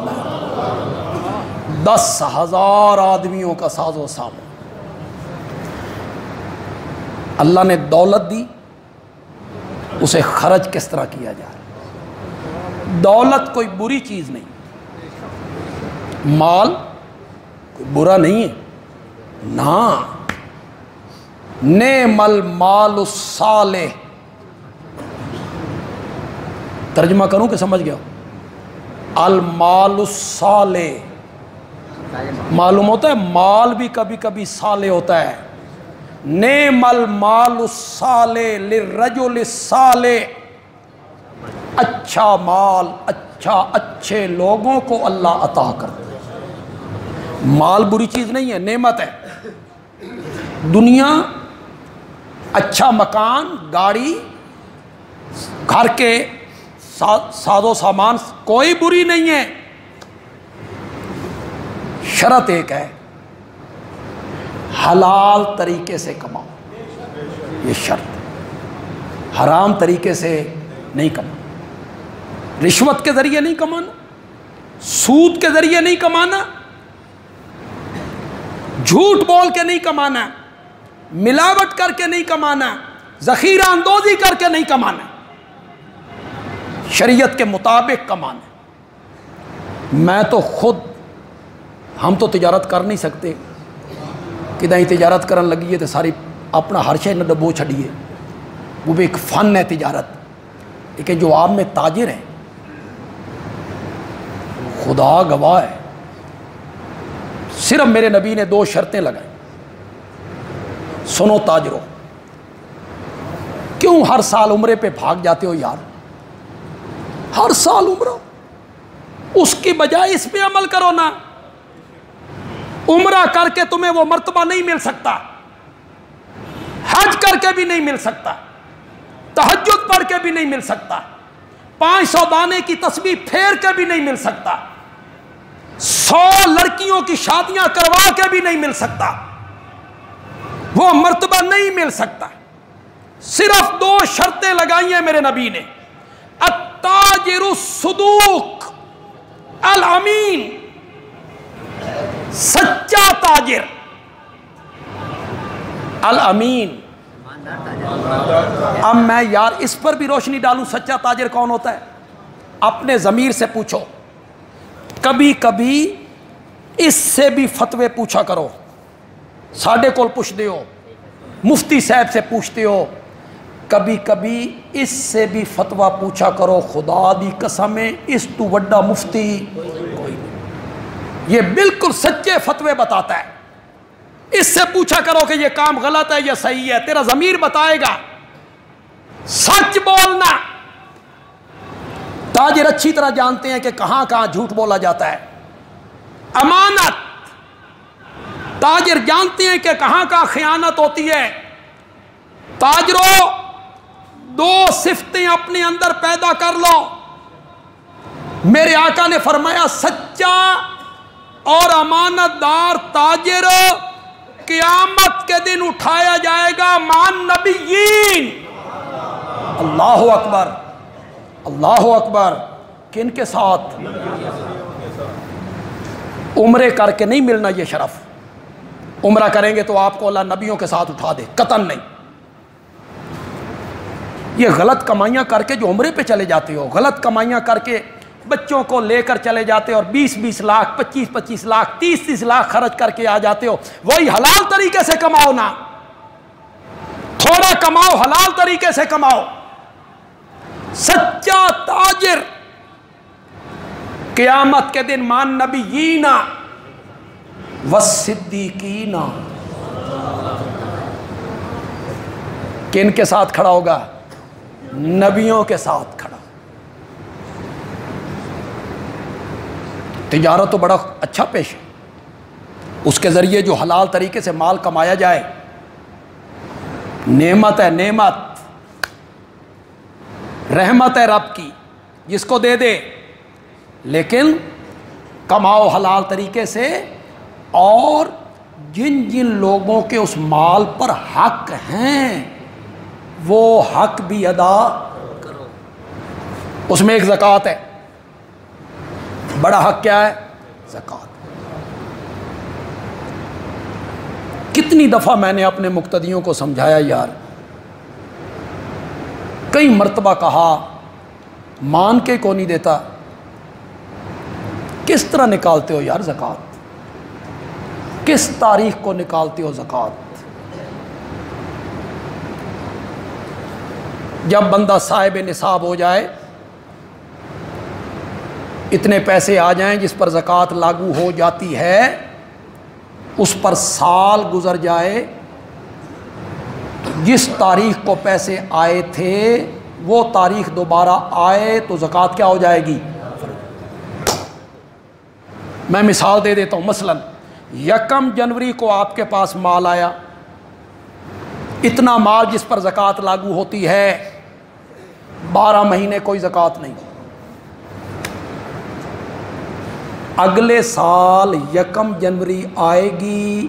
10,000 آدمیوں کا ساز و سامان. اللہ نے دولت دی، اسے خرچ کس طرح کیا جائے. دولت کوئی بری چیز نہیں، مال کوئی برا نہیں ہے. نا نعم المال الصالح. ترجمہ کروں کہ سمجھ گیا؟ المال الصالح. معلوم ہوتا ہے مال بھی کبھی کبھی صالح ہوتا ہے. نعم المال الصالح للرجل الصالح. اچھا مال اچھے لوگوں کو اللہ عطا کرتا ہے. مال بری چیز نہیں ہے، نعمت ہے. دنیا، اچھا مکان، گاڑی، گھر کے ساز و سامان کوئی بری نہیں ہے. شرط ایک ہے، حلال طریقے سے کماؤ. یہ شرط. حرام طریقے سے نہیں کمانا. رشوت کے ذریعے نہیں کمانا، سود کے ذریعے نہیں کمانا، جھوٹ بول کے نہیں کمانا، ملاوٹ کر کے نہیں کمانا، ذخیرہ اندوزی کر کے نہیں کمانا. شریعت کے مطابق کمانا. میں تو خود، ہم تو تجارت کر نہیں سکتے. کدیں تجارت کرن لگی ہے تو ساری اپنا ہر شے نہ ڈبو چھڑیے. وہ بھی ایک فن ہے تجارت. لیکن جو آپ میں تاجر ہیں، خدا گواہ ہے، صرف میرے نبی نے 2 شرطیں لگائیں. سنو تاجروں، کیوں ہر سال عمرے پہ بھاگ جاتے ہو یار؟ ہر سال عمرہ، اس کی بجائے اس پہ عمل کرو نا. عمرہ کر کے تمہیں وہ مرتبہ نہیں مل سکتا، حج کر کے بھی نہیں مل سکتا، تہجد پڑھ کے بھی نہیں مل سکتا، 500 دانے کی تسبیح پھیر کے بھی نہیں مل سکتا، 100 لڑکیوں کی شادیاں کروا کے بھی نہیں مل سکتا، وہ مرتبہ نہیں مل سکتا. صرف 2 شرطیں لگائی ہیں میرے نبی نے. التاجر الصدوق الامین، سچا تاجر، الامین. اب میں یار اس پر بھی روشنی ڈالوں، سچا تاجر کون ہوتا ہے؟ اپنے ضمیر سے پوچھو. کبھی کبھی اس سے بھی فتوے پوچھا کرو. ساڈے کول پوچھتے ہو، مفتی صاحب سے پوچھتے ہو، کبھی کبھی اس سے بھی فتویٰ پوچھا کرو. خدا دی قسم ہے، اس تو وڈا مفتی کوئی نہیں. یہ بالکل سچے فتوے بتاتا ہے. اس سے پوچھا کرو کہ یہ کام غلط ہے یا صحیح ہے، تیرا ضمیر بتائے گا. سچ بولنا. تاجر اچھی طرح جانتے ہیں کہ کہاں کہاں جھوٹ بولا جاتا ہے. امانت، تاجر جانتے ہیں کہ کہاں کہاں خیانت ہوتی ہے. تاجروں، 2 صفتیں اپنے اندر پیدا کر لو. میرے آقا نے فرمایا سچا اور امانت دار تاجر قیامت کے دن اٹھایا جائے گا مان نبیین. اللہ اکبر، اللہ اکبر. کن کے ساتھ؟ عمرے کر کے نہیں ملنا یہ شرف. عمرہ کریں گے تو آپ کو اللہ نبیوں کے ساتھ اٹھا دے، قطعاً نہیں. یہ غلط کمائیاں کر کے جو عمرے پہ چلے جاتے ہو، غلط کمائیاں کر کے بچوں کو لے کر چلے جاتے ہو اور 20-20 لاکھ 25-25 لاکھ 30-30 لاکھ خرچ کر کے آ جاتے ہو. وہی حلال طریقے سے کماؤ نا. تھوڑا کماؤ، حلال طریقے سے کماؤ. سچا تاجر قیامت کے دن مان نبیین والصدیقین. کن کے ساتھ کھڑا ہوگا؟ نبیوں کے ساتھ کھڑا. تجارت تو بڑا اچھا پیش ہے، اس کے ذریعے جو حلال طریقے سے مال کمایا جائے نعمت ہے، نعمت، رحمت ہے رب کی، جس کو دے دے. لیکن کماؤ حلال طریقے سے، اور جن جن لوگوں کے اس مال پر حق ہیں وہ حق بھی ادا کرو. اس میں ایک زکوٰۃ ہے. بڑا حق کیا ہے؟ زکوٰۃ. کتنی دفعہ میں نے اپنے مقتدیوں کو سمجھایا یار، کئی مرتبہ کہا، مان کے کو نہیں دیتا. کس طرح نکالتے ہو یار زکوٰۃ؟ کس تاریخ کو نکالتے ہو زکوٰۃ؟ جب بندہ صاحب نصاب ہو جائے، اتنے پیسے آ جائیں جس پر زکوٰۃ لاگو ہو جاتی ہے، اس پر سال گزر جائے، جس تاریخ کو پیسے آئے تھے وہ تاریخ دوبارہ آئے تو زکوٰۃ کیا ہو جائے گی؟ میں مثال دے دیتا ہوں. مثلا 1 جنوری کو آپ کے پاس مال آیا، اتنا مال جس پر زکوٰۃ لاگو ہوتی ہے، 12 مہینے کوئی زکوٰۃ نہیں. اگلے سال 1 جنوری آئے گی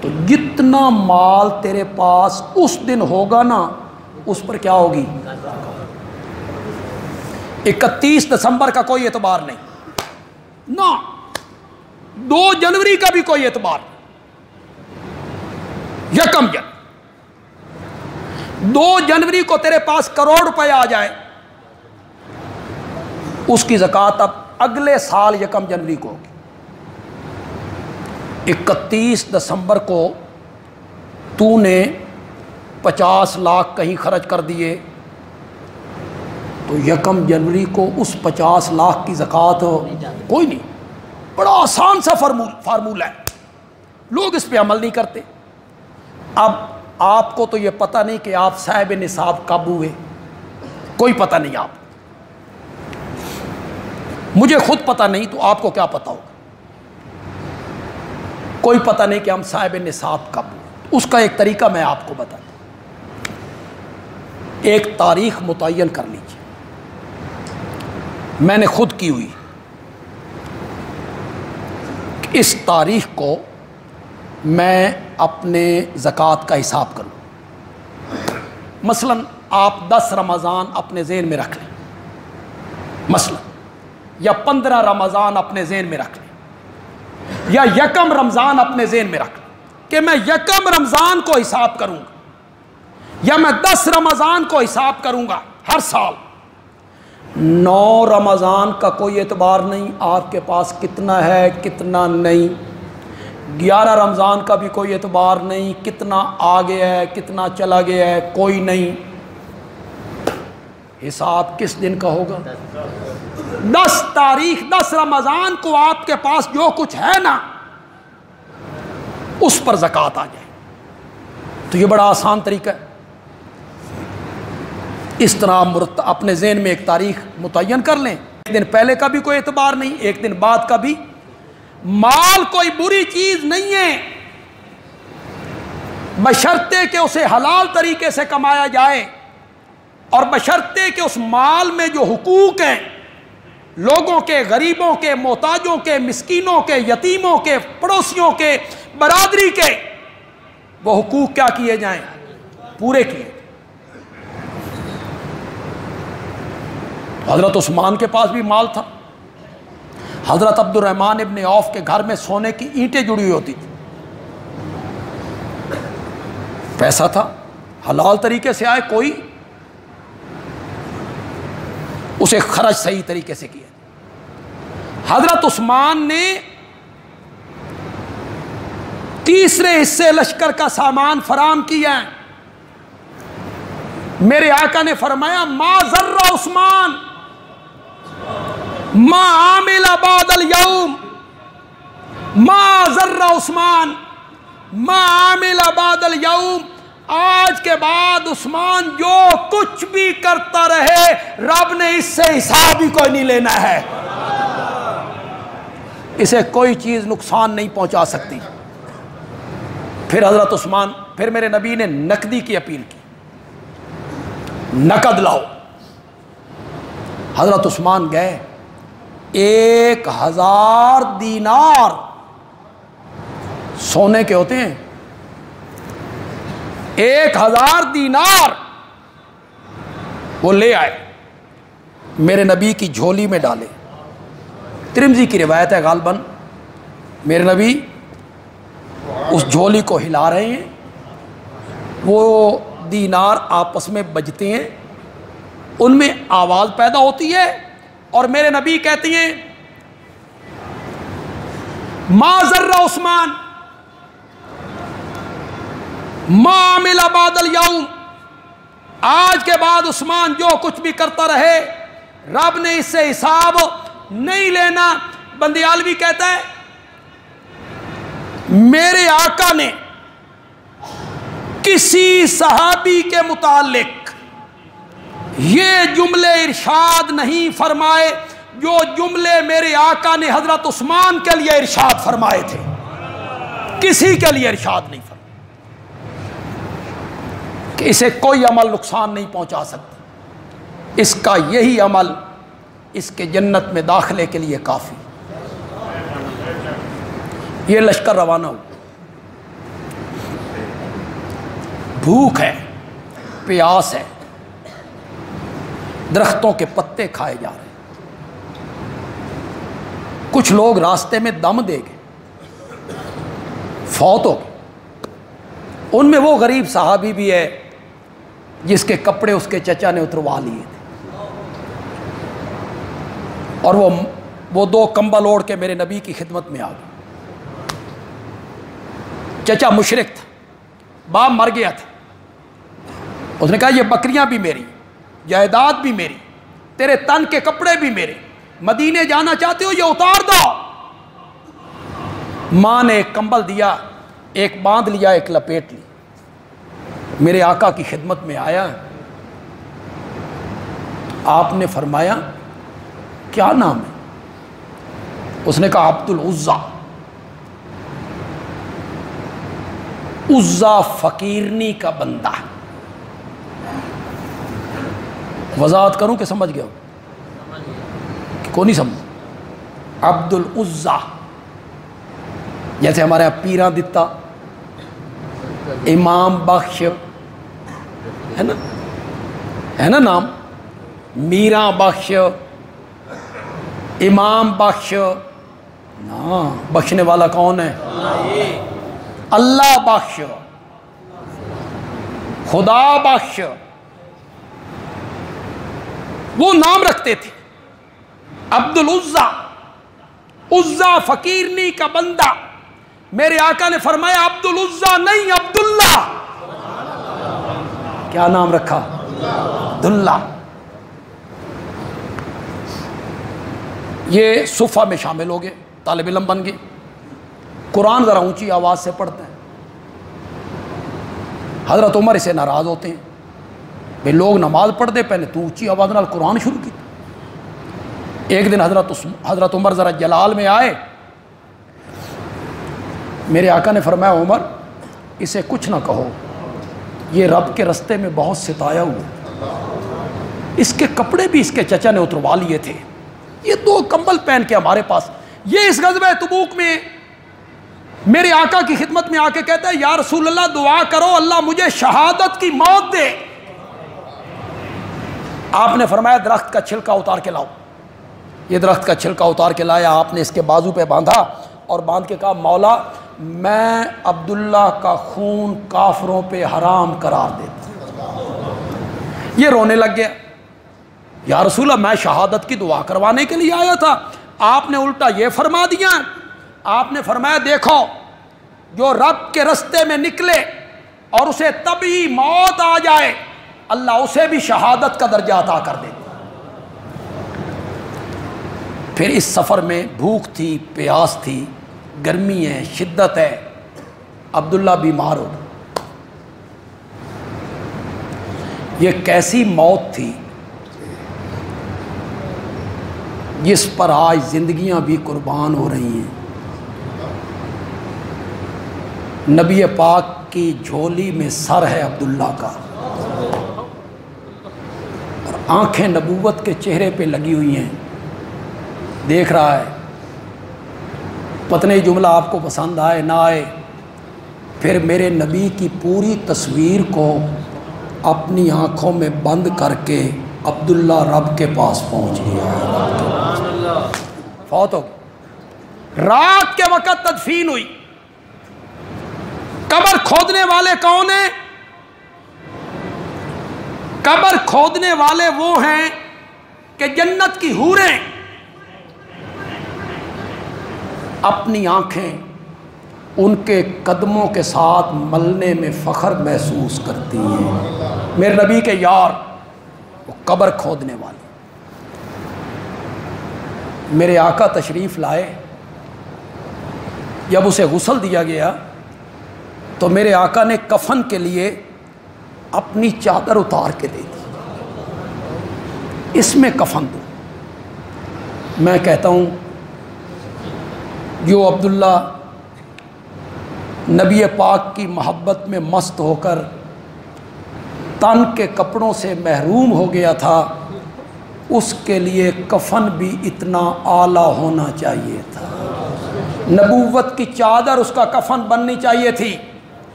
تو جتنا مال تیرے پاس اس دن ہوگا نا، اس پر کیا ہوگی؟ 31 دسمبر کا کوئی اعتبار نہیں نا، 2 جنوری کا بھی کوئی اعتبار نہیں. 1 جنوری، 2 جنوری کو تیرے پاس کروڑ روپے آ جائے، اس کی زکوٰۃ اب اگلے سال 1 جنوری کو ہوگی. 31 دسمبر کو تو نے 50 لاکھ کہیں خرچ کر دیے، تو 1 جنوری کو اس 50 لاکھ کی زکوٰۃ کوئی نہیں. بڑا آسان سا فارمولہ ہے، لوگ اس پہ عمل نہیں کرتے. اب آپ کو تو یہ پتہ نہیں کہ آپ صاحب نصاب کب ہوئے، کوئی پتہ نہیں. آپ مجھے خود پتہ نہیں تو آپ کو کیا پتہ ہوگا. کوئی پتہ نہیں کہ ہم صاحب نصاب کب ہوئے. اس کا ایک طریقہ میں آپ کو بتاتا ہوں. ایک تاریخ متعین کر لیجیے، میں نے خود کی ہوئی. اس تاریخ کو میں اپنے زکوٰۃ کا حساب کروں. مثلا آپ 10 رمضان اپنے ذہن میں رکھ لیں، مثلا، یا 15 رمضان اپنے ذہن میں رکھ لیں، یا 1 رمضان اپنے ذہن میں رکھ لیں کہ میں 1 رمضان کو حساب کروں گا، یا میں 10 رمضان کو حساب کروں گا ہر سال. 9 رمضان کا کوئی اعتبار نہیں آپ کے پاس کتنا ہے کتنا نہیں. 11 رمضان کا بھی کوئی اعتبار نہیں کتنا آگے ہے کتنا چلا گیا ہے، کوئی نہیں. حساب کس دن کا ہوگا؟ 10 تاریخ 10 رمضان کو آپ کے پاس جو کچھ ہے نا اس پر زکوٰۃ آ جائے. تو یہ بڑا آسان طریقہ ہے. اس طرح اپنے ذہن میں ایک تاریخ متعین کر لیں. ایک دن پہلے کا بھی کوئی اعتبار نہیں، ایک دن بعد کا بھی. مال کوئی بری چیز نہیں ہے بشرطے کہ اسے حلال طریقے سے کمایا جائے، اور بشرطے کہ اس مال میں جو حقوق ہیں لوگوں کے، غریبوں کے، محتاجوں کے، مسکینوں کے، یتیموں کے، پڑوسیوں کے، برادری کے، وہ حقوق کیا کیے جائیں؟ پورے کیے. حضرت عثمان کے پاس بھی مال تھا. حضرت عبد الرحمن ابن عوف کے گھر میں سونے کی اینٹیں جڑی ہوئی ہوتی تھی. پیسہ تھا، حلال طریقے سے آئے، کوئی اسے خرچ صحیح طریقے سے کیا. حضرت عثمان نے تیسرے حصے لشکر کا سامان فراہم کیا ہے. میرے آقا نے فرمایا ما ضر عثمان ما عامل بعد اليوم، ما ضر عثمان ما عامل بعد اليوم. آج کے بعد عثمان جو کچھ بھی کرتا رہے رب نے اس سے حساب ہی کوئی نہیں لینا ہے. اسے کوئی چیز نقصان نہیں پہنچا سکتی. پھر حضرت عثمان، پھر میرے نبی نے نقدی کی اپیل کی، نقد لاؤ. حضرت عثمان گئے، 1000 دینار سونے کے ہوتے ہیں، 1000 دینار وہ لے آئے، میرے نبی کی جھولی میں ڈالے. ترمذی کی روایت ہے غالباً میرے نبی اس جھولی کو ہلا رہے ہیں، وہ دینار آپس میں بجتے ہیں، ان میں آواز پیدا ہوتی ہے، اور میرے نبی کہتی ہیں ما ضر عثمان ما عمل بعد اليوم. آج کے بعد عثمان جو کچھ بھی کرتا رہے رب نے اس سے حساب نہیں لینا. بندیالوی کہتا ہے میرے آقا نے کسی صحابی کے متعلق یہ جملے ارشاد نہیں فرمائے جو جملے میرے آقا نے حضرت عثمان کے لیے ارشاد فرمائے تھے. کسی کے لیے ارشاد نہیں فرمائے کہ اسے کوئی عمل نقصان نہیں پہنچا سکتا، اس کا یہی عمل اس کے جنت میں داخلے کے لیے کافی. یہ لشکر روانہ ہو، بھوک ہے، پیاس ہے، درختوں کے پتے کھائے جا رہے ہیں. کچھ لوگ راستے میں دم دے گئے، فوت ہو گئے. ان میں وہ غریب صحابی بھی ہے جس کے کپڑے اس کے چچا نے اتروا لیے تھے، اور وہ 2 کمبل اوڑھ کے میرے نبی کی خدمت میں آ گئے. چچا مشرک تھا، باپ مر گیا تھا. اس نے کہا یہ بکریاں بھی میری، جائیداد بھی میری، تیرے تن کے کپڑے بھی میرے، مدینے جانا چاہتے ہو یہ اتار دو۔ ماں نے ایک کمبل دیا، ایک باندھ لیا، ایک لپیٹ لی، میرے آقا کی خدمت میں آیا۔ آپ نے فرمایا کیا نام ہے؟ اس نے کہا عبد العزیٰ۔ عزیٰ فقیرنی کا بندہ۔ وضاحت کروں کہ سمجھ گیا کو نہیں سمجھ؟ عبد العزیٰ جیسے ہمارے یہاں پیراں دتا، امام بخش ہے نا نام، میراں بخش، امام بخش، نا بخشنے والا کون ہے؟ اللہ بخش، خدا بخش، وہ نام رکھتے تھے عبد العزیٰ، عزیٰ فقیرنی کا بندہ۔ میرے آقا نے فرمایا عبد العزیٰ نہیں عبداللہ۔ کیا نام رکھا؟ عبداللہ۔ یہ صفہ میں شامل ہو گئے، طالب علم بن گئے، قرآن ذرا اونچی آواز سے پڑھتے ہیں۔ حضرت عمر اسے ناراض ہوتے ہیں، بھئی لوگ نماز پڑھ دے، پہلے تو اونچی آواز نال قرآن شروع کی۔ ایک دن حضرت عمر ذرا جلال میں آئے، میرے آقا نے فرمایا عمر اسے کچھ نہ کہو، یہ رب کے رستے میں بہت ستایا ہوا، اس کے کپڑے بھی اس کے چچا نے اتروا لیے تھے، یہ 2 کمبل پہن کے ہمارے پاس۔ یہ اس غزوہ تبوک میں میرے آقا کی خدمت میں آ کے کہتا ہے یا رسول اللہ دعا کرو اللہ مجھے شہادت کی موت دے۔ آپ نے فرمایا درخت کا چھلکا اتار کے لاؤ۔ یہ درخت کا چھلکا اتار کے لایا، آپ نے اس کے بازو پہ باندھا اور باندھ کے کہا مولا میں عبداللہ کا خون کافروں پہ حرام قرار دیتا۔ یہ رونے لگ گیا، یا رسول اللہ میں شہادت کی دعا کروانے کے لیے آیا تھا، آپ نے الٹا یہ فرما دیا۔ آپ نے فرمایا دیکھو جو رب کے رستے میں نکلے اور اسے طبعی موت آ جائے اللہ اسے بھی شہادت کا درجہ عطا کر دے۔ پھر اس سفر میں بھوک تھی، پیاس تھی، گرمی ہے، شدت ہے، عبداللہ بیمار ہو گیا۔ یہ کیسی موت تھی جس پر آج زندگیاں بھی قربان ہو رہی ہیں۔ نبی پاک کی جھولی میں سر ہے عبداللہ کا، اور آنکھیں نبوت کے چہرے پہ لگی ہوئی ہیں، دیکھ رہا ہے۔ پتہ نہیں جملہ آپ کو پسند آئے نہ آئے، پھر میرے نبی کی پوری تصویر کو اپنی آنکھوں میں بند کر کے عبداللہ رب کے پاس پہنچ گیا، فوت ہو گئی۔ رات کے وقت تدفین ہوئی۔ قبر کھودنے والے کون ہیں؟ قبر کھودنے والے وہ ہیں کہ جنت کی حوریں اپنی آنکھیں ان کے قدموں کے ساتھ ملنے میں فخر محسوس کرتی ہیں۔ میرے نبی کے یار وہ قبر کھودنے والے۔ میرے آقا تشریف لائے، جب اسے غسل دیا گیا تو میرے آقا نے کفن کے لیے اپنی چادر اتار کے دے دی، اس میں کفن دو۔ میں کہتا ہوں جو عبداللہ نبی پاک کی محبت میں مست ہو کر تن کے کپڑوں سے محروم ہو گیا تھا، اس کے لیے کفن بھی اتنا اعلیٰ ہونا چاہیے تھا۔ نبوت کی چادر اس کا کفن بننی چاہیے تھی،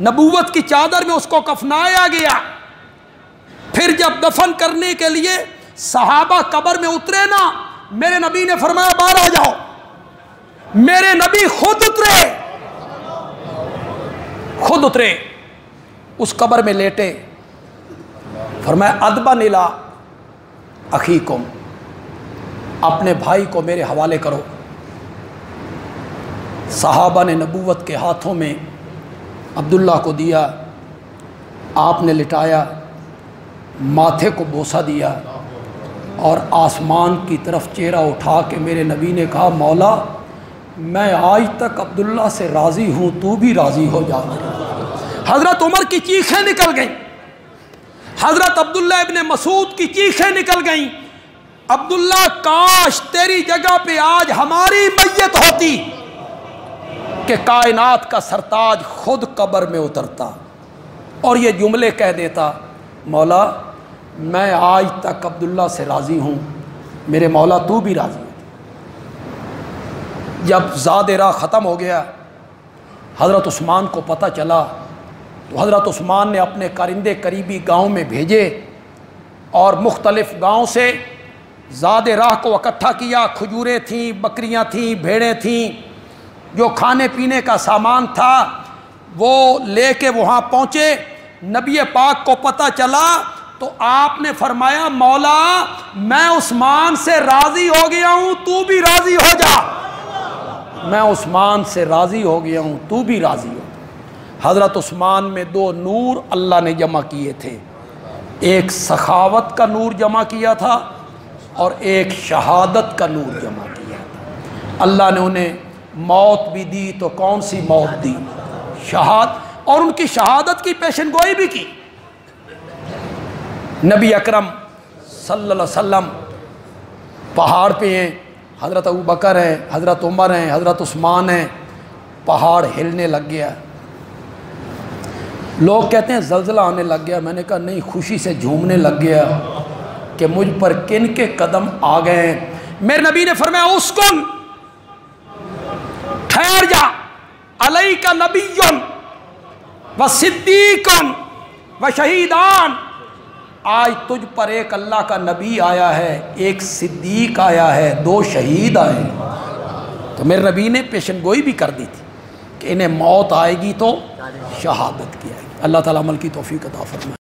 نبوت کی چادر میں اس کو کفنایا گیا۔ پھر جب دفن کرنے کے لیے صحابہ قبر میں اترے نا، میرے نبی نے فرمایا باہر آ جاؤ۔ میرے نبی خود اترے اس قبر میں لیٹے، فرمایا ادبن الی اخیکم، اپنے بھائی کو میرے حوالے کرو۔ صحابہ نے نبوت کے ہاتھوں میں عبداللہ کو دیا، آپ نے لٹایا، ماتھے کو بوسہ دیا، اور آسمان کی طرف چہرہ اٹھا کے میرے نبی نے کہا مولا میں آج تک عبداللہ سے راضی ہوں، تو بھی راضی ہو جا۔ حضرت عمر کی چیخیں نکل گئیں، حضرت عبداللہ ابن مسعود کی چیخیں نکل گئیں، عبداللہ کاش تیری جگہ پہ آج ہماری میت ہوتی کہ کائنات کا سرتاج خود قبر میں اترتا اور یہ جملے کہہ دیتا، مولا میں آج تک عبداللہ سے راضی ہوں، میرے مولا تو بھی راضی ہو۔ جب زاد راہ ختم ہو گیا، حضرت عثمان کو پتہ چلا تو حضرت عثمان نے اپنے کارندے قریبی گاؤں میں بھیجے اور مختلف گاؤں سے زاد راہ کو اکٹھا کیا۔ کھجوریں تھیں، بکریاں تھیں، بھیڑیں تھیں، جو کھانے پینے کا سامان تھا وہ لے کے وہاں پہنچے۔ نبی پاک کو پتہ چلا تو آپ نے فرمایا مولا میں عثمان سے راضی ہو گیا ہوں، تو بھی راضی ہو جا۔ میں عثمان سے راضی ہو گیا ہوں، تو بھی راضی ہو۔ حضرت عثمان میں دو نور اللہ نے جمع کیے تھے، ایک سخاوت کا نور جمع کیا تھا اور ایک شہادت کا نور جمع کیا تھا۔ اللہ نے انہیں موت بھی دی تو کون سی موت دی؟ شہادت، اور ان کی شہادت کی پیشن گوئی بھی کی۔ نبی اکرم صلی اللہ علیہ وسلم پہاڑ پہ ہیں، حضرت ابوبکر ہیں، حضرت عمر ہیں، حضرت عثمان ہیں، پہاڑ ہلنے لگ گیا۔ لوگ کہتے ہیں زلزلہ آنے لگ گیا، میں نے کہا نہیں، خوشی سے جھومنے لگ گیا کہ مجھ پر کن کے قدم آ گئے ہیں۔ میرے نبی نے فرمایا اسکن، ٹھہر جا، علیک نبی و صدیق و شہیدان، آج تجھ پر ایک اللہ کا نبی آیا ہے، ایک صدیق آیا ہے، دو شہید آئے ہیں۔ تو میرے نبی نے پیشن گوئی بھی کر دی تھی کہ انہیں موت آئے گی تو شہادت کی آئے گی۔ اللہ تعالیٰ عمل کی توفیق عطا فرمائے۔